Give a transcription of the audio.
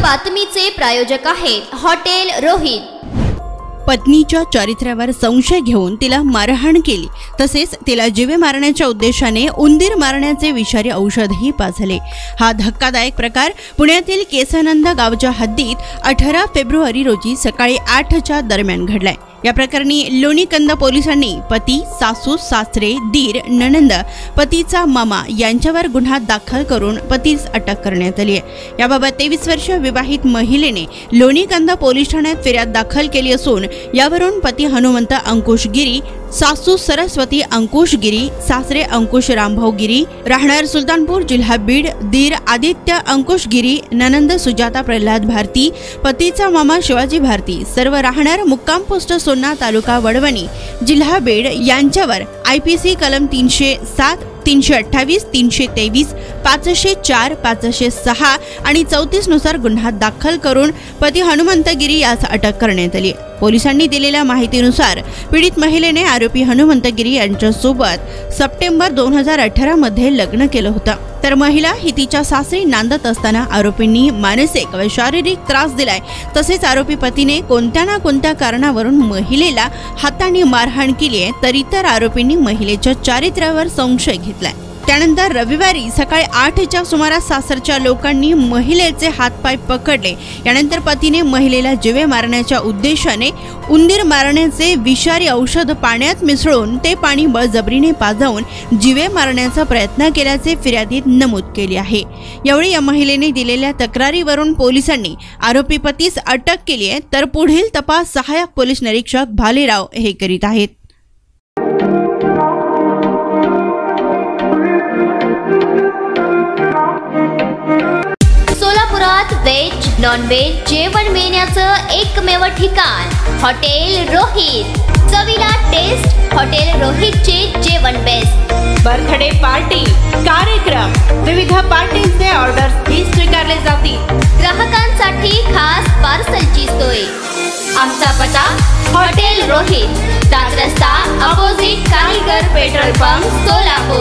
बातमीचे प्रायोजक आहेत हॉटेल रोहित। पत्नीच्या चारित्र्यावर संशय घेऊन तिला मारहाण केली, तसेच तिला जीवे मारण्याच्या उद्देशाने उंदीर मारण्याचे विषारी औषधही पाजले। हा धक्कादायक प्रकार पुण्यातील केसानंद गावच्या हद्दीत 18 फेब्रुवारी रोजी सकाळी 8च्या दरम्यान घडलाय। या प्रकरणी लोणीकंद पोलिसांनी पती, सासू, सासरे, दीर, नणंद, पतीचा मामा यांच्यावर गुन्हा दाखल करून पतीस अटक करण्यात आली आहे। याबाबत 23 वर्षीय विवाहित महिलेने लोणीकंद पोलीस ठाण्यात फिर्याद दाखल केली असून यावरून पती हनुमंत अंकुश गिरी, सासू सरस्वती अंकुश गिरी, सासरे अंकुश रामभाऊ गिरी, राहणार सुलतानपूर, जिल्हा बीड, दीर आदित्य अंकुश गिरी, ननंद सुजाता प्रल्हाद भारती, पतीचा मामा शिवाजी भारती, सर्व राहणार मुक्काम पोस्ट सोन्ना, तालुका वडवणी, जिल्हा बीड यांच्यावर IPC कलम 307, 328, 323, 504, 506 आणि 34 नुसार गुन्हा दाखल करून पती हनुमंतगिरी यास अटक करण्यात आली। पोलिसांनी दिलेल्या माहितीनुसार पीडित महिलेने आरोपी हनुमंतगिरी यांच्यासोबत सप्टेंबर 2018 मध्ये लग्न केलं होतं, तर महिला ही तिच्या सासरी नांदत असताना आरोपींनी मानसिक व शारीरिक त्रास दिलाय। तसेच आरोपी पतीने कोणत्या ना कोणत्या कारणावरून महिलेला हाताने मारहाण केली आहे, तर इतर आरोपींनी महिलेच्या चारित्र्यावर संशय घेतलाय। त्यानंतर रविवारी सकाळी 8च्या सुमारास सासरच्या लोकांनी महिलेचे हातपाय पकडले। यानंतर पतीने महिलेला जीवे मारण्याच्या उद्देशाने उंदीर मारण्याचे विषारी औषध पाण्यात मिसळून ते पाणी बळजबरीने पाजवून जीवे मारण्याचा प्रयत्न केल्याचे फिर्यादीत नमूद केले आहे। यावेळी या महिलेने दिलेल्या तक्रारीवरून पोलिसांनी आरोपी पतीस अटक केली आहे, तर पुढील तपास सहाय्यक पोलीस निरीक्षक भालेराव हे करीत आहेत। सोलापुरात वेज नॉन वेज जेवण मिळण्याचं एकमेव ठिकाण हॉटेल रोहित। चवीला टेस्ट हॉटेल रोहितचे जेवण बेस्ट। बर्थडे पार्टी, कार्यक्रम, विविध पार्टींचे ऑर्डर्स ही स्वीकारले जातील। ग्राहकांसाठी खास पार्सलची सोय। आमचा पत्ता हॉटेल रोहित, दादर रस्ता, अपोजिट कारीगर पेट्रोल पंप, सोलापूर।